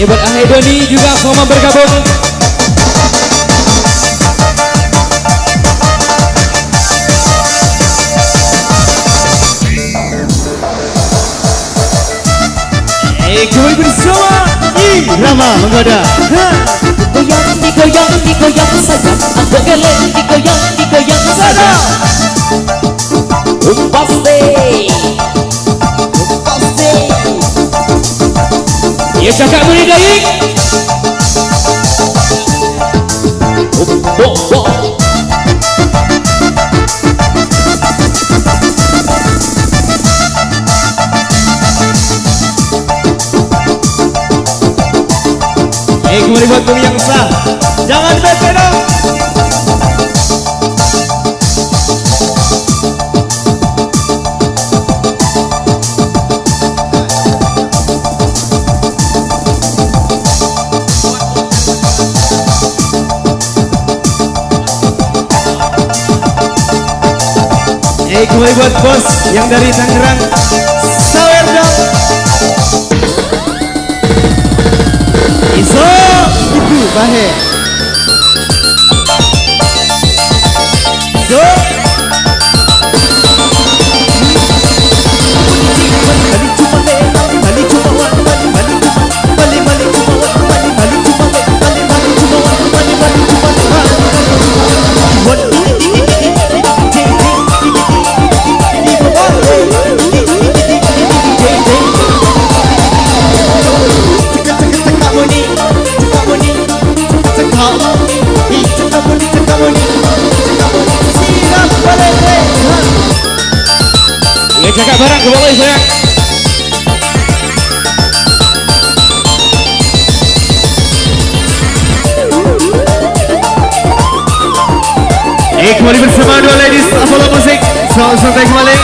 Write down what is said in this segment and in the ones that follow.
Ini buat Ahai Doni juga Koma bergabung. Kembali bersama Irama Menggoda. Digoyang saja. Aku geleng digoyang saja. Pasti. Ya cakap boleh daik. Kembali buat Bung yang sah. Jangan bete dong. Kembali buat bos yang dari Tangerang. Sawer dong. Iso Ibu Bahe. So jaga barang ke bawah sayang. Kembali bersama dua ladies Apollo Musik. Selamat santai kembali.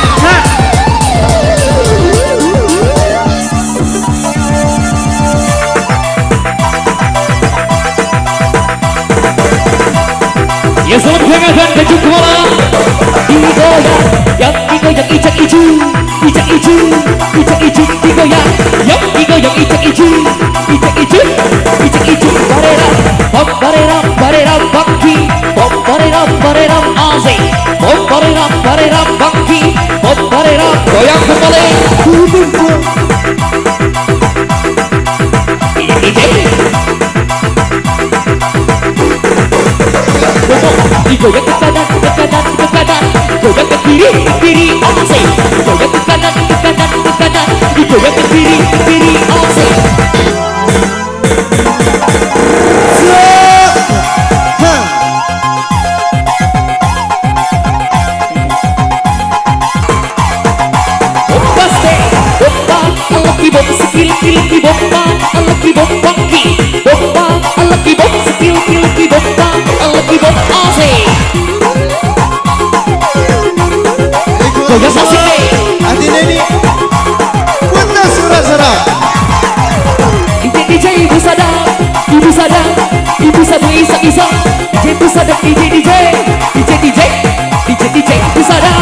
Ya selamat hangatkan baju kepala. Digoyang icak icu digoyang. Yang digoyang icak icu barera bangki barera asik barera bangki barera goyang kembali. Digoyang ke kanan goyang ke kiri asik goyang ke kanan digoyang ke kiri asik. Goyang asik hati ini putar surat-surat. DJ ibu sadar ibu isa DJ ibu sadar DJ ibu sadar.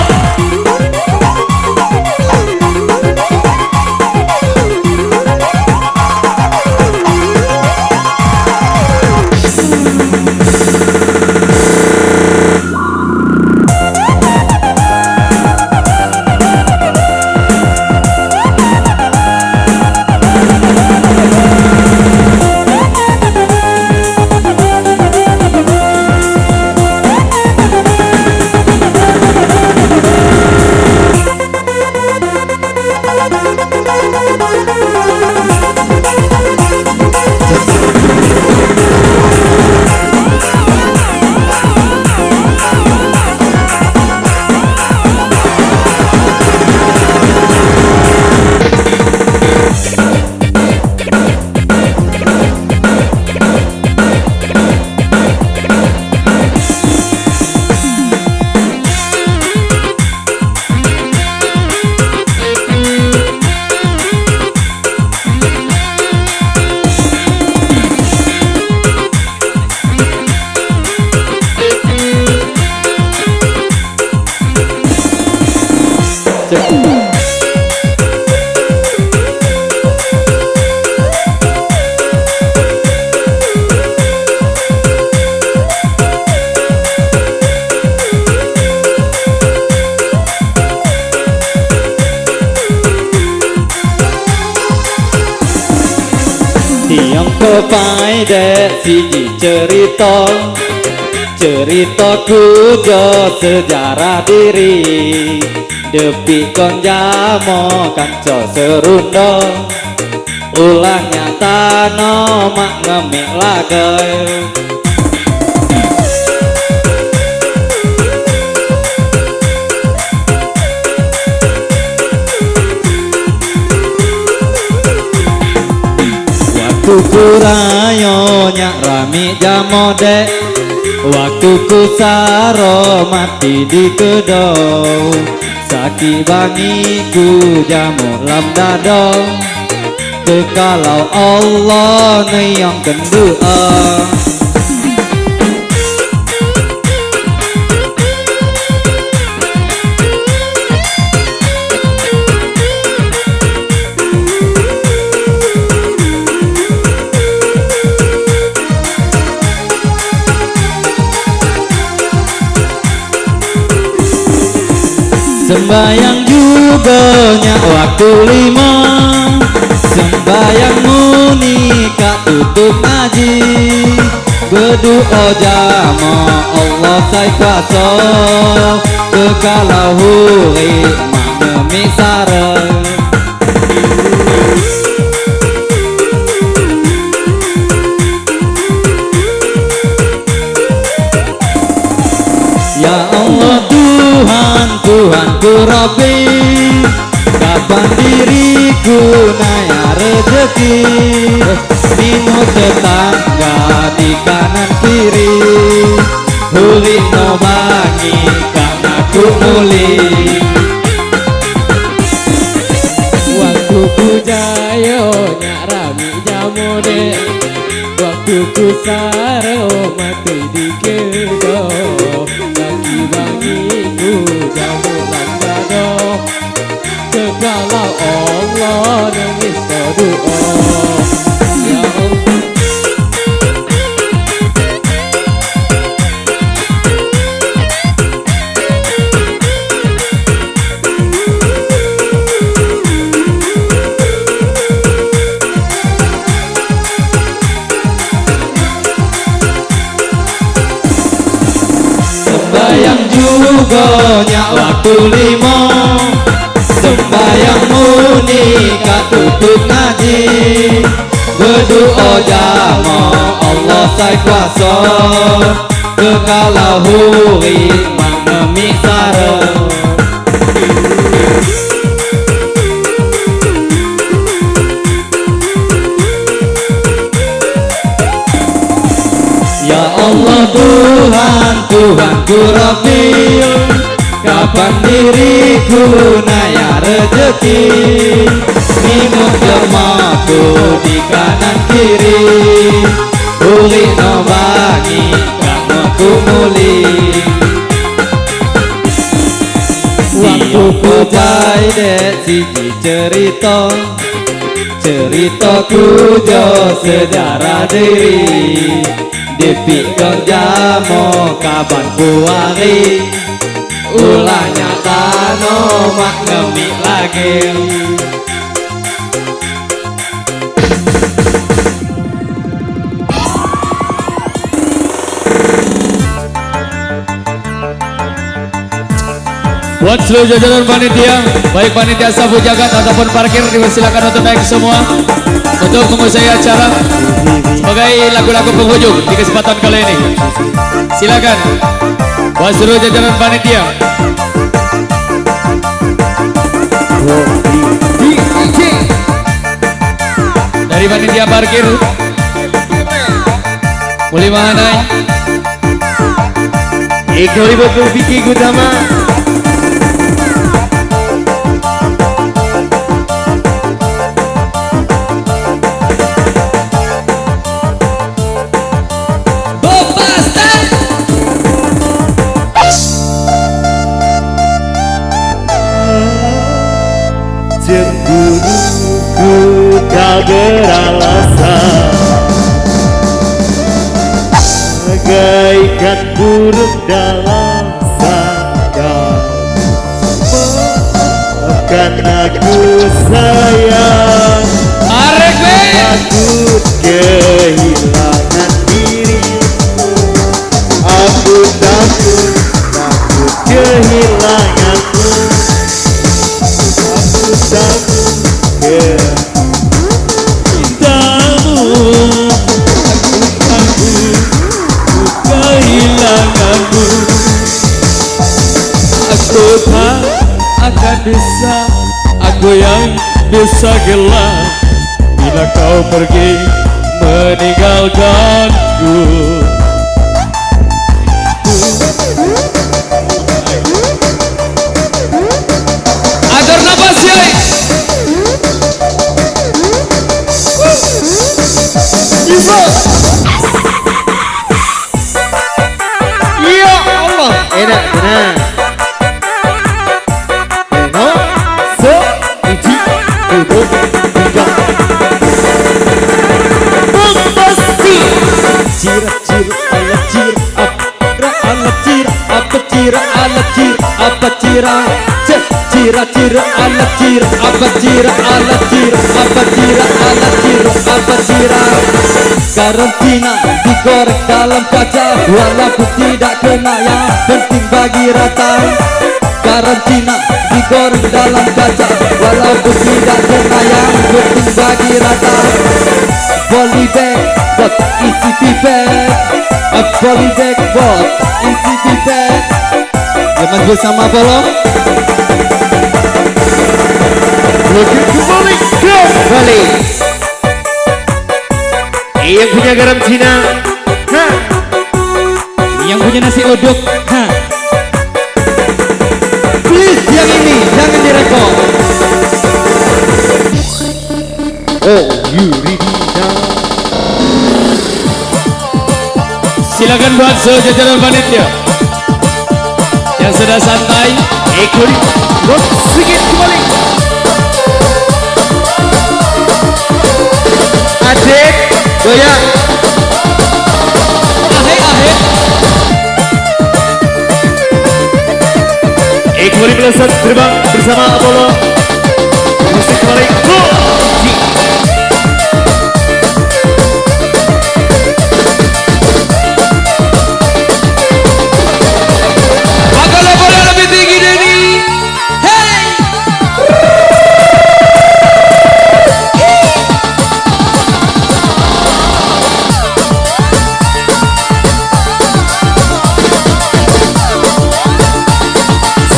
pai dek siji ceritaku jo sejarah diri depi kon jamo kanco serundo ulah nyata no mak ngemik lagai. Waktu rayo nyak rami jamode, waktu ku saro mati di kedau, saki bangi ku jamu lam dado, kekalau Allah neyong kendua. Sembayang juga nyak waktu 5, sembayang muni kak tutup ngaji, berdoa jama Allah sai kuasa, kekalau huri mak misara. Ya Allah Tuhanku Rabbi, kapan diriku naya rezeki, minu tetangga di kanan kiri, huli no bangi kang aku muli. Waktu ku jayo nyak rami jamode, waktu ku saro mati di kedo, kaki bangi ku jamu landado, kekalau Allah nangis doa. Ya Allah. Sembayang juga nyak waktu 5, sembayang muni kak tutup ngaji, berdoa jama Allah sai kuasa, kekalau huri mak ngemik sara. Ya Allah Tuhanku Rabbi, kapan diriku naya rezeki, minu jemaku di kanan kiri, huli no bangi kang aku muli. Waktu ku jai dek siji ceritaku jo sejarah diri, depi kon jamo kapan kuari, ulah nyata no mak ngemik lagi. Buat seluruh jajaran panitia, baik panitia sapu jagat ataupun parkir, dipersilakan untuk naik semua untuk menguasai acara sebagai lagu-lagu penghujung di kesempatan kali ini. Silakan buat seluruh jajaran panitia. Dari panitia parkir, mulai mana? Iko ibu Vicky Gutama. Cemburuku tak beralasan, bagaikan burung dalam sandang. Maafkan aku sayang, takut kehilangan bisa, aku yang bisa gila bila kau pergi meninggalkanku. Atur nafas ya. Bisa. Ya Allah, enak benar. Eno, so, iji, duduk, tiga. Bombasti. Cira cira ala cira apa ala cira apa cira ala cira apa cira cira cira ala cira apa cira ala cira apa cira ala cira apa cira. Karantina digoreng dalam kaca walaupun tidak kena yang penting bagi rata. Karantina digoreng dalam kaca walaupun tidak kena yang penting bagi rata. Polybag buat isi pipet, polybag buat isi pipet. Zaman bersama Polo. Lagi kembali balik. Yang punya garam Cina, ha. Yang punya nasi uduk, ha. Please yang ini jangan direkod. Oh, you ready now? Silakan buat sejajaran panitia yang sudah santai ikuti Rock sedikit kembali. Adik, goyang. Kembali melesat terbang bersama Apollo. Musik kembali. Kalau bola lebih tinggi dari hey.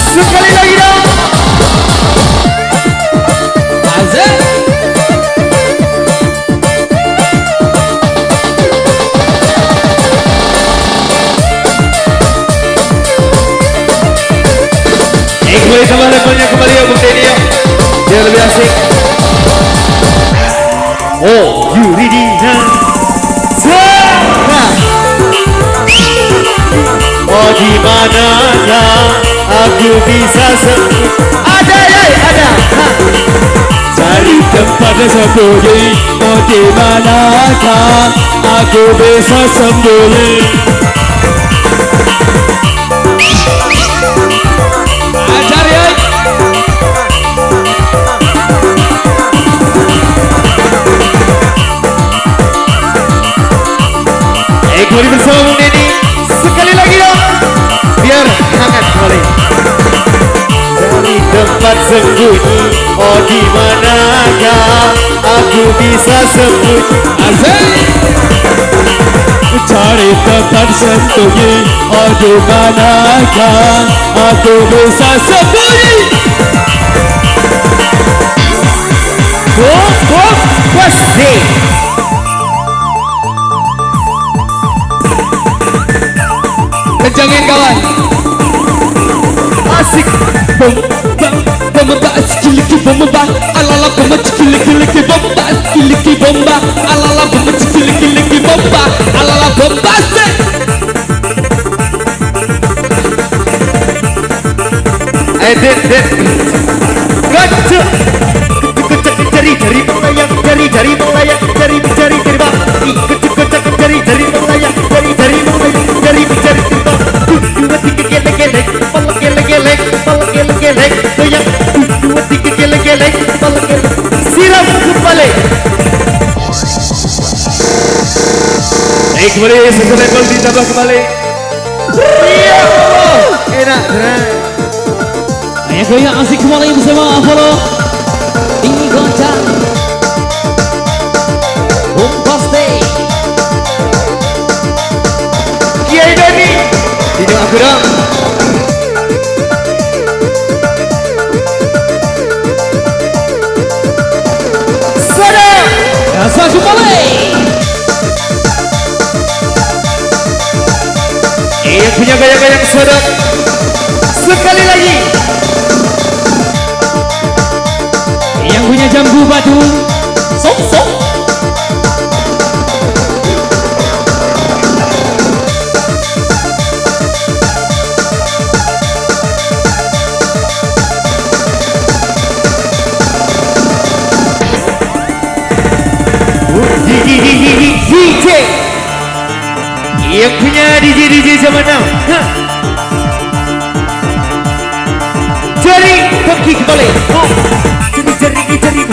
Sekali lagi dong. Azan. Kembali sama levelnya kembali ya Bung Denny ya. Biar lebih asik. Oh, you ready now? Nah. Oh di mananya aku bisa sembuh. Ada ya, ada. Cari tempat sembunyi, oh di manakah aku bisa sembunyi? Ajar ya. Kembali bersama Bung Denny. Sekali lagi dong. Biar hangat kembali. Dari tempat sembunyi, oh di manakah aku bisa sembunyi? Azan. Cari tempat sembunyi, oh di manakah aku bisa sembunyi? Pasti. Kencangin kawan. Asik. Bomba sikiliki bomba alala bomba sikiliki bomba sikiliki bomba alala bomba sikiliki bomba alala bomba se. Dit. Gacor. Jari melayang, jari melayang, jari bang. Kocak jari melayang, jari melayang, jari bang. Dua tiga gelek, pala gelek, goyang. Dua tiga gelek, pala gelek. Siram kembali. Kembali satu level ditambah kembali. Iya, enak, benar. Ayo goyang asik kembali bersama Apollo. Ini goncang Bombastic. Kiai Doni Dino Aguram. punya goyang-goyang sodok. Sekali lagi. Yang punya jambu batu, sok. DJ yang punya DJ zaman now. Jari kaki kembali.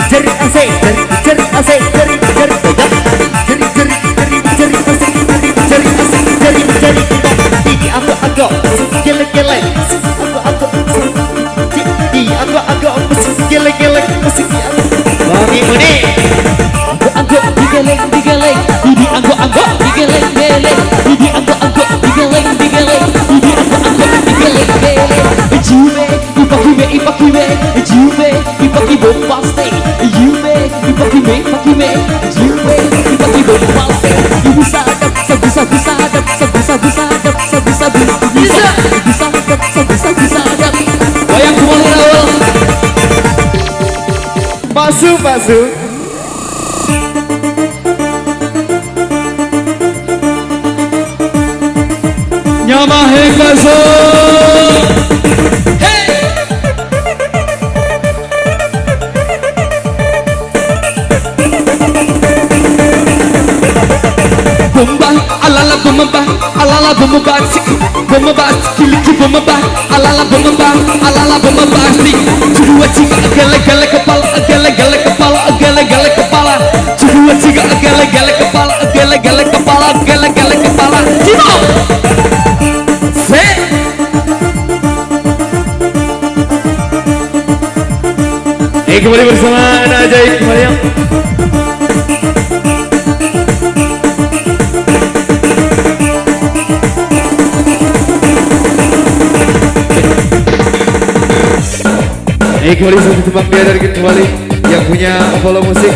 Jari asik, jari asik, jari agak gelek-gelek, gelek-gelek, bagi muni. Anggo digeleng, didi anggo digeleng, didi anggo digeleng, didi anggo digeleng. Jume, ipakime, jume, ipaki bombastic. Jume, ipakime, jume, ipaki bombastic. Bisa adap, bisa adap. Goyang kembali Raul. Masuk. Nyamahe kaso. Alala bomba kiliki bomba alala bomba sik dua tiga gele kepala dua tiga gele kepala Timo set kembali bersama anak ajaib kembali yang kembali satu tebang dia dari kembali yang punya Apollo Musik.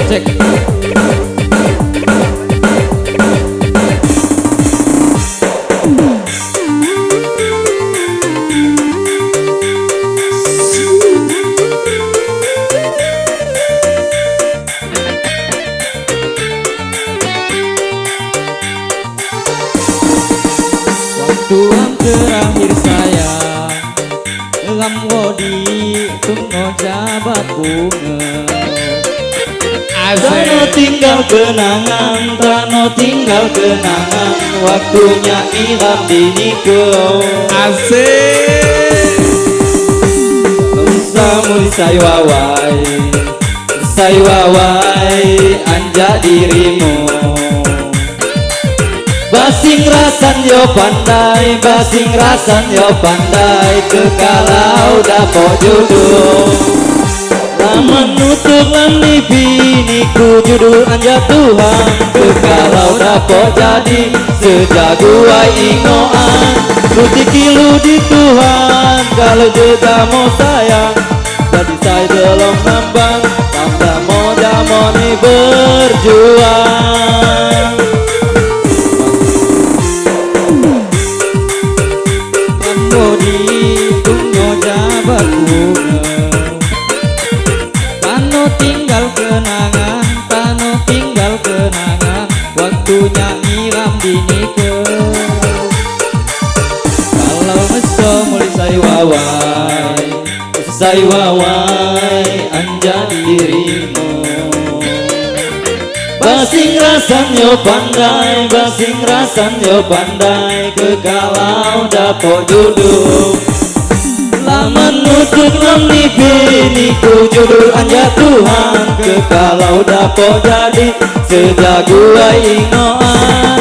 Cek. Waktu yang terakhir saya Lamwodi tunggu jabat bunga Tano tinggal kenangan Waktunya ilam dinikau asik Samui Saywawai anja dirimu Basing rasan yo pandai Kekalau dapat judul Laman nutup niku judul anja Tuhan Kekalau dapat jadi sejaguai ingoan Kutikilu di Tuhan Kalau juga mau sayang Jadi saya belum nambang Tambah mau jamoni berjuang Tano tinggal kenangan Waktunya nyiram dinike Kalau meso mulai Saywawai anja dirimu Basing rasan yo pandai Kekalau dapot duduk Laman nutup niku judul anja Tuhan Kekalau dapot jadi sejaguai ingoan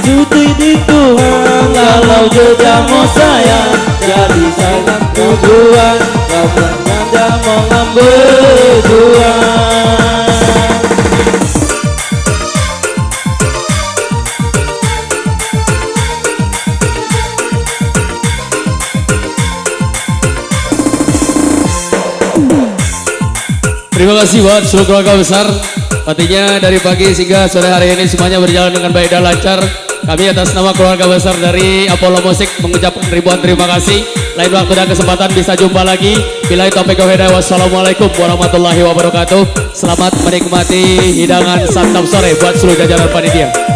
Cuti di Tuhan Kalau juga mau sayang Jadi sayang tujuan Kau pernah mau ngambil juang Terima kasih buat seluruh keluarga besar. Artinya dari pagi hingga sore hari ini semuanya berjalan dengan baik dan lancar. Kami atas nama keluarga besar dari Apollo Musik mengucapkan ribuan terima kasih. Lain waktu dan kesempatan bisa jumpa lagi. Billahi taufiq wal hidayah. Wassalamualaikum warahmatullahi wabarakatuh. Selamat menikmati hidangan santap sore buat seluruh jajaran panitia.